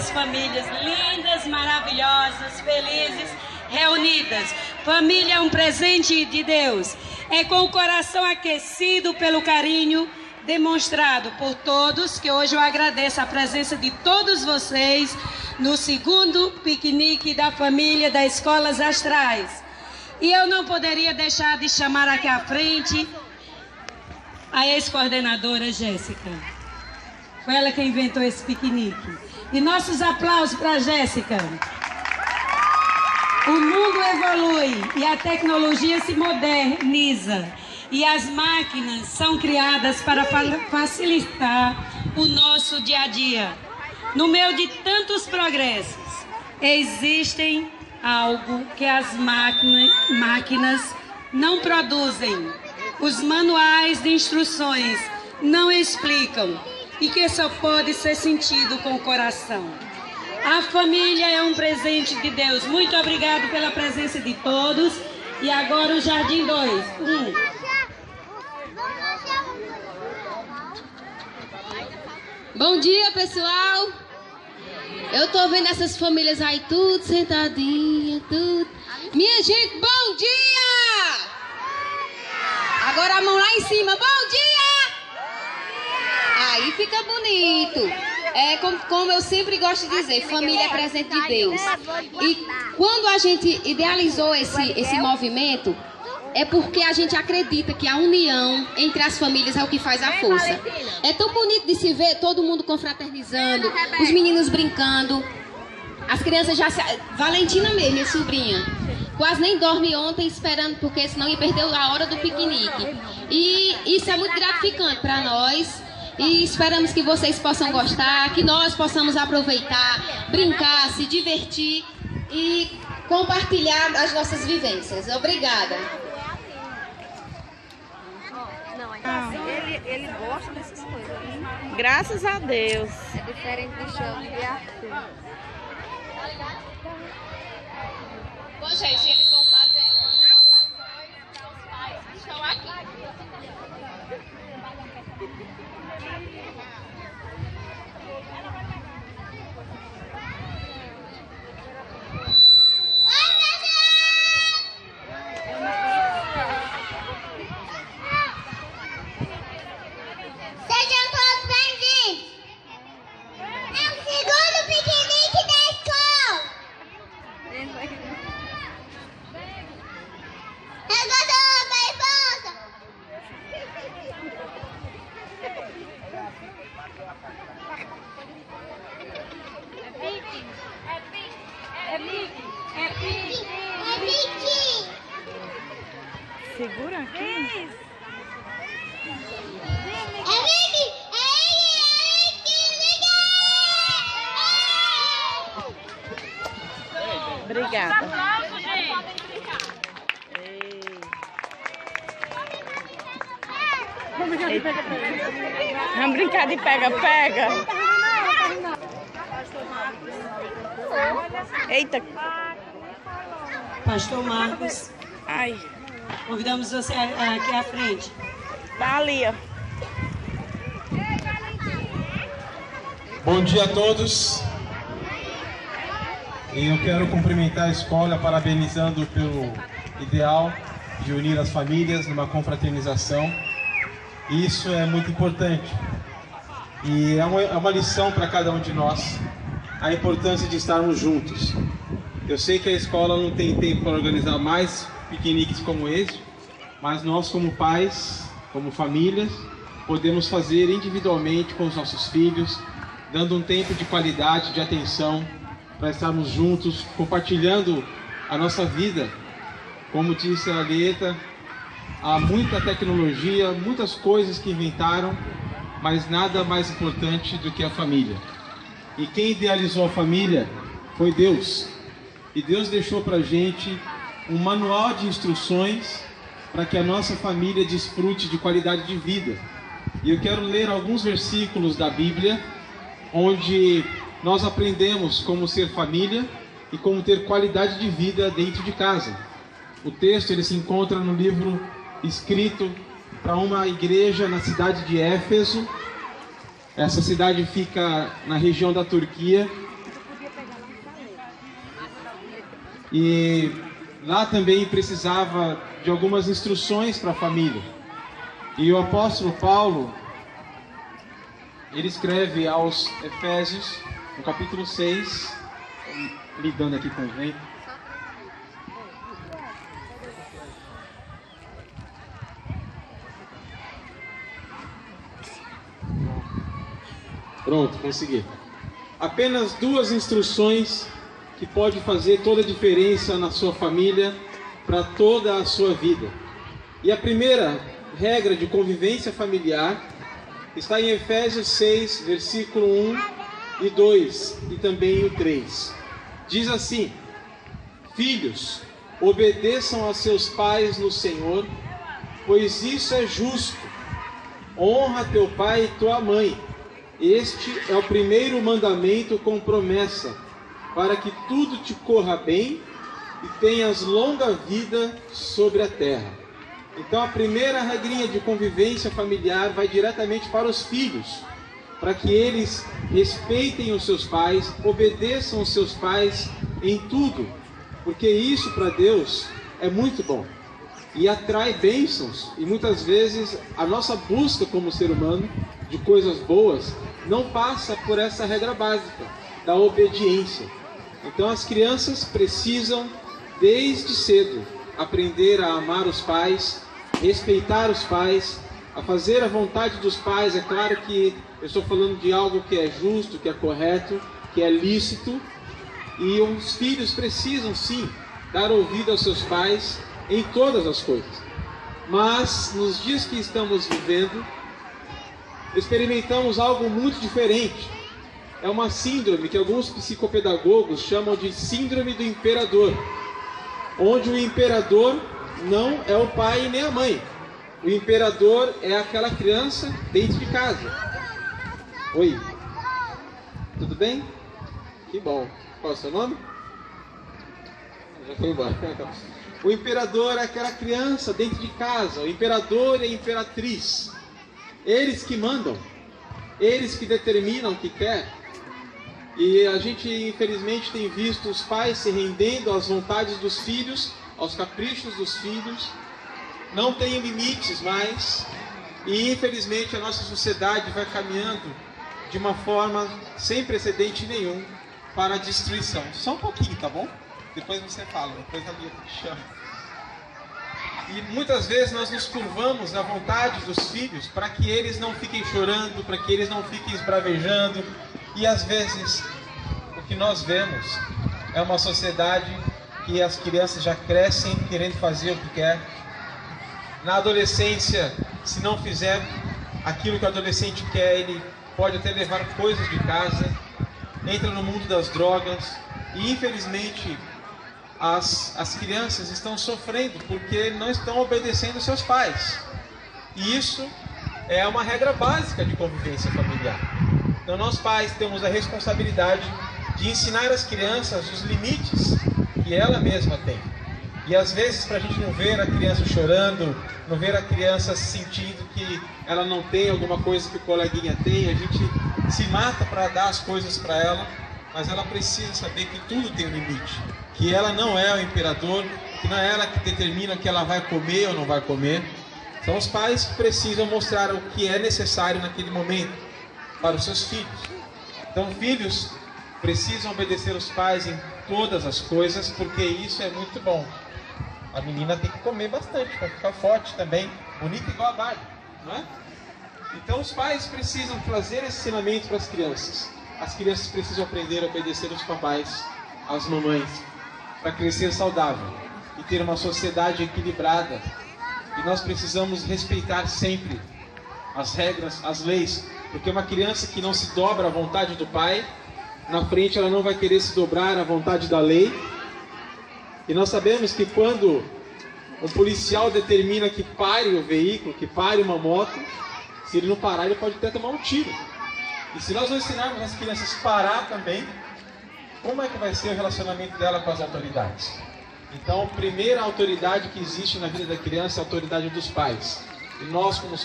essas famílias lindas, maravilhosas, felizes, reunidas. Família é um presente de Deus. É com o coração aquecido pelo carinho demonstrado por todos que hoje eu agradeço a presença de todos vocês no segundo piquenique da família da Escolas Astrais. E eu não poderia deixar de chamar aqui à frente a ex-coordenadora Jéssica. Foi ela que inventou esse piquenique. E nossos aplausos para a Jéssica. O mundo evolui e a tecnologia se moderniza. E as máquinas são criadas para facilitar o nosso dia a dia. No meio de tantos progressos, existem algo que as máquinas não produzem. Os manuais de instruções não explicam e que só pode ser sentido com o coração. A família é um presente de Deus. Muito obrigado pela presença de todos. E agora o Jardim 2. Bom dia, pessoal. Eu tô vendo essas famílias aí tudo sentadinha, tudo. Minha gente, bom dia! Agora a mão lá em cima, bom dia! Aí fica bonito. É como eu sempre gosto de dizer, família é presente de Deus. E quando a gente idealizou esse movimento, é porque a gente acredita que a união entre as famílias é o que faz a força. É tão bonito de se ver todo mundo confraternizando, os meninos brincando, as crianças já... Valentina mesmo, minha sobrinha, quase nem dorme ontem esperando, porque senão ia perder a hora do piquenique. E isso é muito gratificante para nós. E esperamos que vocês possam gostar, que nós possamos aproveitar, brincar, se divertir e compartilhar as nossas vivências. Obrigada. Ele gosta dessas coisas. Graças a Deus. É diferente do show de arte. Bom, gente, eles vão fazer umas saudações para os pais que estão aqui. Sejam todos bem-vindos! É o segundo piquenique da escola! Eu gosto da esposa! É pique! Segura aqui. Obrigada. Vamos brincar de pega-pega. Eita. Pastor Marcos, Ai, convidamos você aqui à frente. tá ali, ó. Bom dia a todos. E eu quero cumprimentar a escola parabenizando pelo ideal de unir as famílias numa confraternização. Isso é muito importante. E é uma lição para cada um de nós, a importância de estarmos juntos. Eu sei que a escola não tem tempo para organizar mais piqueniques como esse, mas nós como pais, como famílias, podemos fazer individualmente com os nossos filhos, dando um tempo de qualidade, de atenção, para estarmos juntos, compartilhando a nossa vida. Como disse a Aleta, há muita tecnologia, muitas coisas que inventaram, mas nada mais importante do que a família. E quem idealizou a família foi Deus. E Deus deixou para a gente um manual de instruções para que a nossa família desfrute de qualidade de vida. E eu quero ler alguns versículos da Bíblia, onde nós aprendemos como ser família e como ter qualidade de vida dentro de casa. O texto ele se encontra no livro escrito para uma igreja na cidade de Éfeso. Essa cidade fica na região da Turquia E lá também precisava de algumas instruções para a família. E o apóstolo Paulo, ele escreve aos Efésios, no capítulo 6, lidando aqui com o vento. Pronto, consegui. Apenas 2 instruções que pode fazer toda a diferença na sua família, para toda a sua vida. E a primeira regra de convivência familiar está em Efésios 6, versículo 1 e 2 e também o 3. Diz assim: Filhos, obedeçam a seus pais no Senhor, pois isso é justo. Honra teu pai e tua mãe. Este é o primeiro mandamento com promessa, para que tudo te corra bem e tenhas longa vida sobre a terra. Então a primeira regrinha de convivência familiar vai diretamente para os filhos, para que eles respeitem os seus pais, obedeçam os seus pais em tudo, porque isso para Deus é muito bom e atrai bênçãos. E muitas vezes a nossa busca como ser humano de coisas boas não passa por essa regra básica da obediência. Então as crianças precisam desde cedo aprender a amar os pais, respeitar os pais, a fazer a vontade dos pais. É claro que eu estou falando de algo que é justo, que é correto, que é lícito, e os filhos precisam sim dar ouvido aos seus pais em todas as coisas. Mas nos dias que estamos vivendo, experimentamos algo muito diferente. É uma síndrome que alguns psicopedagogos chamam de síndrome do imperador, onde o imperador não é o pai nem a mãe. O imperador é aquela criança dentro de casa. Oi, tudo bem? Que bom. Qual é o seu nome? Já foi embora. O imperador é aquela criança dentro de casa. O imperador e a imperatriz, eles que mandam, eles que determinam o que quer. E a gente infelizmente tem visto os pais se rendendo às vontades dos filhos, aos caprichos dos filhos, não tem limites mais, e infelizmente a nossa sociedade vai caminhando de uma forma sem precedente nenhum para a destruição. Só um pouquinho, tá bom? Depois você fala, depois a Lia te chama. E muitas vezes nós nos curvamos na vontade dos filhos para que eles não fiquem chorando, para que eles não fiquem esbravejando. E às vezes o que nós vemos é uma sociedade que as crianças já crescem querendo fazer o que quer. Na adolescência, se não fizer aquilo que o adolescente quer, ele pode até levar coisas de casa, entra no mundo das drogas. E infelizmente as crianças estão sofrendo porque não estão obedecendo seus pais. E isso é uma regra básica de convivência familiar. Então nós pais temos a responsabilidade de ensinar às crianças os limites que ela mesma tem. E às vezes, para a gente não ver a criança chorando, não ver a criança sentindo que ela não tem alguma coisa que o coleguinha tem, a gente se mata para dar as coisas para ela, mas ela precisa saber que tudo tem um limite, que ela não é o imperador, que não é ela que determina o que ela vai comer ou não vai comer. São os pais que precisam mostrar o que é necessário naquele momento para os seus filhos. Então, filhos precisam obedecer os pais em todas as coisas, porque isso é muito bom. A menina tem que comer bastante para ficar forte também, bonita igual a Barbie, não é? Então os pais precisam fazer esse ensinamento para as crianças. As crianças precisam aprender a obedecer os papais, as mamães, para crescer saudável e ter uma sociedade equilibrada. E nós precisamos respeitar sempre as regras, as leis, porque uma criança que não se dobra à vontade do pai, na frente ela não vai querer se dobrar à vontade da lei. E nós sabemos que quando um policial determina que pare o veículo, que pare uma moto, se ele não parar, ele pode até tomar um tiro. E se nós não ensinarmos as crianças a parar também, como é que vai ser o relacionamento dela com as autoridades? Então, a primeira autoridade que existe na vida da criança é a autoridade dos pais. E nós, como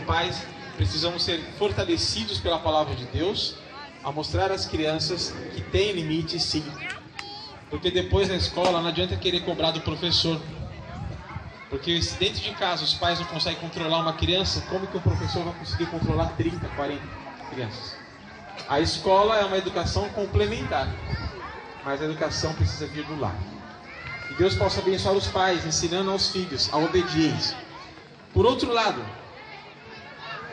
pais, precisamos ser fortalecidos pela palavra de Deus, a mostrar às crianças que tem limite sim. Porque depois na escola não adianta querer cobrar do professor. Porque se dentro de casa os pais não conseguem controlar uma criança, como que o professor vai conseguir controlar 30, 40 crianças? A escola é uma educação complementar, mas a educação precisa vir do lar. E Deus possa abençoar os pais, ensinando aos filhos a obediência. Por outro lado,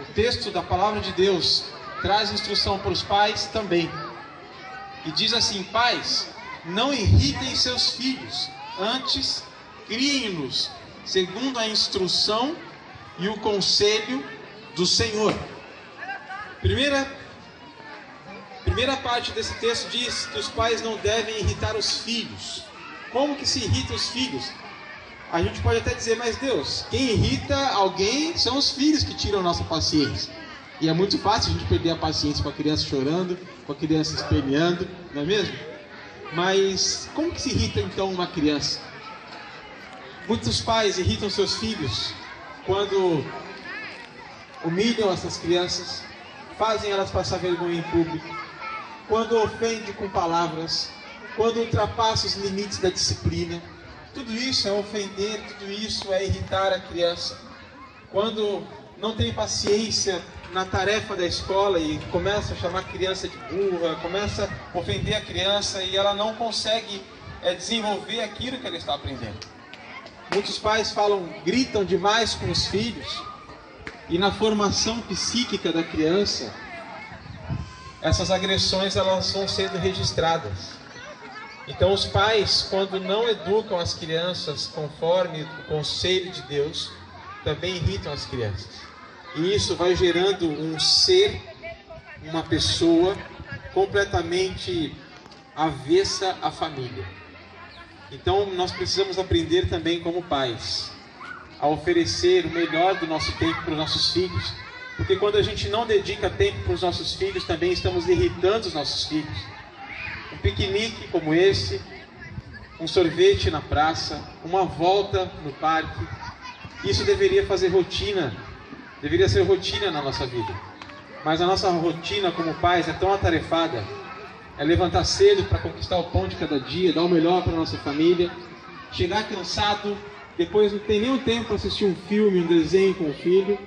o texto da palavra de Deus traz instrução para os pais também. E diz assim: pais, não irritem seus filhos, antes criem-nos segundo a instrução e o conselho do Senhor. Primeira parte desse texto diz que os pais não devem irritar os filhos. Como que se irrita os filhos? A gente pode até dizer, mas Deus, quem irrita alguém são os filhos que tiram a nossa paciência. E é muito fácil a gente perder a paciência com a criança chorando, com a criança esperneando, não é mesmo? Mas como que se irrita então uma criança? Muitos pais irritam seus filhos quando humilham essas crianças, fazem elas passar vergonha em público, quando ofendem com palavras, quando ultrapassam os limites da disciplina. Tudo isso é ofender, tudo isso é irritar a criança. Quando não tem paciência na tarefa da escola e começa a chamar a criança de burra, começa a ofender a criança e ela não consegue desenvolver aquilo que ela está aprendendo. Muitos pais gritam demais com os filhos, e na formação psíquica da criança, essas agressões elas vão sendo registradas. Então os pais, quando não educam as crianças conforme o conselho de Deus, também irritam as crianças. E isso vai gerando um ser, uma pessoa completamente avessa à família. Então nós precisamos aprender também como pais a oferecer o melhor do nosso tempo para os nossos filhos, porque quando a gente não dedica tempo para os nossos filhos, também estamos irritando os nossos filhos. Um piquenique como esse, um sorvete na praça, uma volta no parque, isso deveria ser rotina na nossa vida. Mas a nossa rotina como pais é tão atarefada. É levantar cedo para conquistar o pão de cada dia, dar o melhor para a nossa família, chegar cansado, depois não tem nenhum tempo para assistir um filme, um desenho com o filho,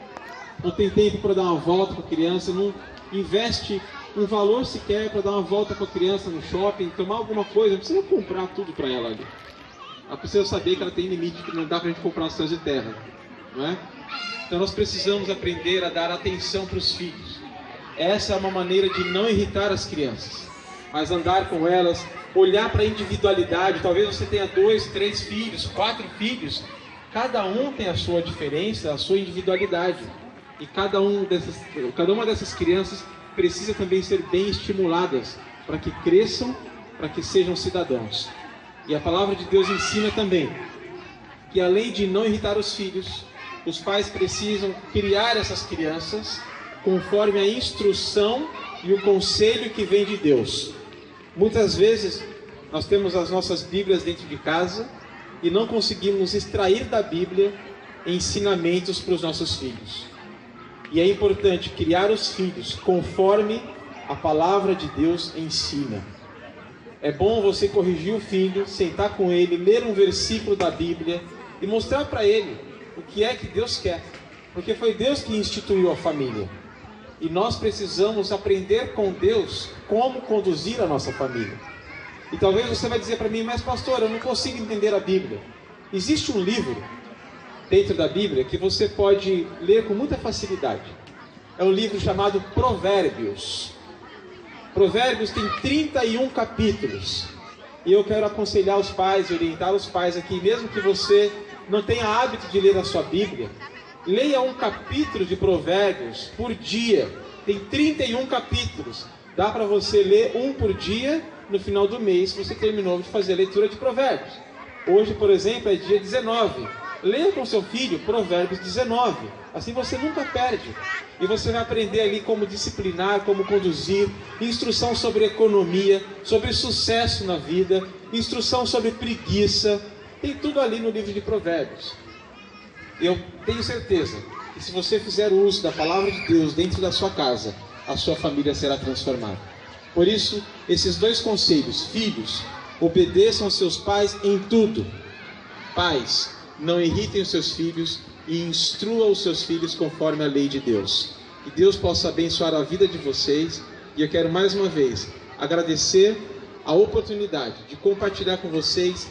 não tem tempo para dar uma volta com a criança, não investe um valor sequer para dar uma volta com a criança no shopping, tomar alguma coisa, não precisa comprar tudo para ela ali. Ela precisa saber que ela tem limite, que não dá para a gente comprar céus e terra, não é? Então nós precisamos aprender a dar atenção para os filhos. Essa é uma maneira de não irritar as crianças, mas andar com elas, olhar para a individualidade. Talvez você tenha 2, 3 filhos, 4 filhos, cada um tem a sua diferença, a sua individualidade, e cada uma dessas crianças precisa também ser bem estimuladas para que cresçam, para que sejam cidadãos. E a palavra de Deus ensina também que, além de não irritar os filhos, os pais precisam criar essas crianças conforme a instrução e o conselho que vem de Deus. Muitas vezes nós temos as nossas Bíblias dentro de casa e não conseguimos extrair da Bíblia ensinamentos para os nossos filhos. E é importante criar os filhos conforme a palavra de Deus ensina. É bom você corrigir o filho, sentar com ele, ler um versículo da Bíblia e mostrar para ele o que é que Deus quer. Porque foi Deus que instituiu a família. E nós precisamos aprender com Deus como conduzir a nossa família. E talvez você vai dizer para mim, mas pastor, eu não consigo entender a Bíblia. Existe um livro dentro da Bíblia que você pode ler com muita facilidade. É um livro chamado Provérbios. Provérbios tem 31 capítulos. E eu quero aconselhar os pais, orientar os pais aqui, mesmo que você não tenha hábito de ler a sua Bíblia, leia um capítulo de Provérbios por dia. Tem 31 capítulos. Dá para você ler um por dia. No final do mês você terminou de fazer a leitura de Provérbios. Hoje, por exemplo, é dia 19. Leia com seu filho Provérbios 19. Assim você nunca perde. E você vai aprender ali como disciplinar, como conduzir, instrução sobre economia, sobre sucesso na vida, instrução sobre preguiça. Tem tudo ali no livro de Provérbios. Eu tenho certeza que se você fizer uso da palavra de Deus dentro da sua casa, a sua família será transformada. Por isso, esses dois conselhos: filhos, Obedeçam aos seus pais em tudo. Pais, não irritem os seus filhos e instruam os seus filhos conforme a lei de Deus. Que Deus possa abençoar a vida de vocês. E eu quero mais uma vez agradecer a oportunidade de compartilhar com vocês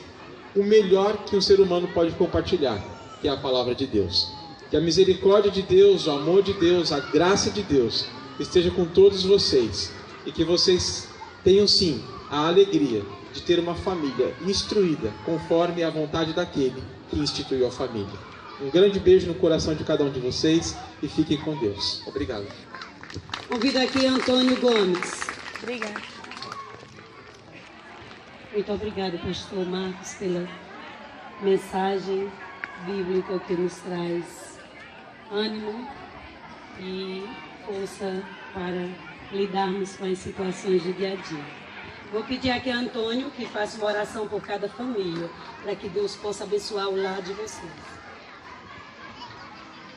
o melhor que um ser humano pode compartilhar, que é a palavra de Deus. Que a misericórdia de Deus, o amor de Deus, a graça de Deus esteja com todos vocês. E que vocês tenham sim a alegria de ter uma família instruída conforme a vontade daquele que instituiu a família. Um grande beijo no coração de cada um de vocês e fiquem com Deus. Obrigado. Convido aqui Antônio Gomes. Obrigada. Muito obrigado, pastor Marcos, pela mensagem bíblica que nos traz ânimo e força para lidarmos com as situações do dia a dia. Vou pedir aqui a Antônio que faça uma oração por cada família, para que Deus possa abençoar o lar de vocês.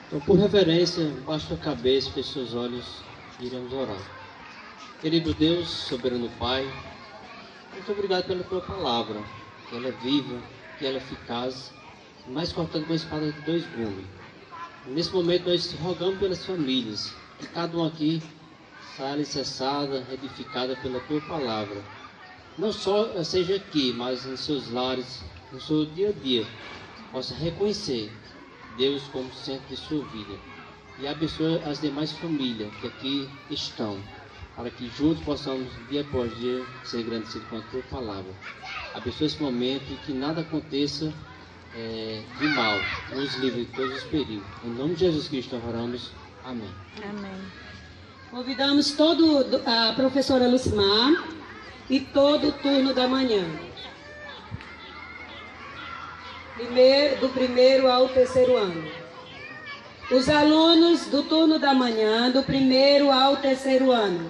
Então, por reverência, baixe a cabeça, feche seus olhos e iremos orar. Querido Deus, soberano Pai, muito obrigado pela tua palavra, que ela é viva, que ela é eficaz, mais cortando com a espada de 2 gumes. Nesse momento nós rogamos pelas famílias, que cada um aqui saia alicerçada, edificada pela tua palavra. Não só seja aqui, mas em seus lares, no seu dia a dia, possa reconhecer Deus como centro de sua vida. E abençoe as demais famílias que aqui estão, para que juntos possamos, dia após dia, ser agradecidos com a tua palavra. Abençoe esse momento e que nada aconteça de mal, nos livre de todos os perigos. Em nome de Jesus Cristo oramos. Amém. Amém. Convidamos a professora Lucimar e todo o turno da manhã. Do primeiro ao terceiro ano. Os alunos do turno da manhã, do primeiro ao terceiro ano.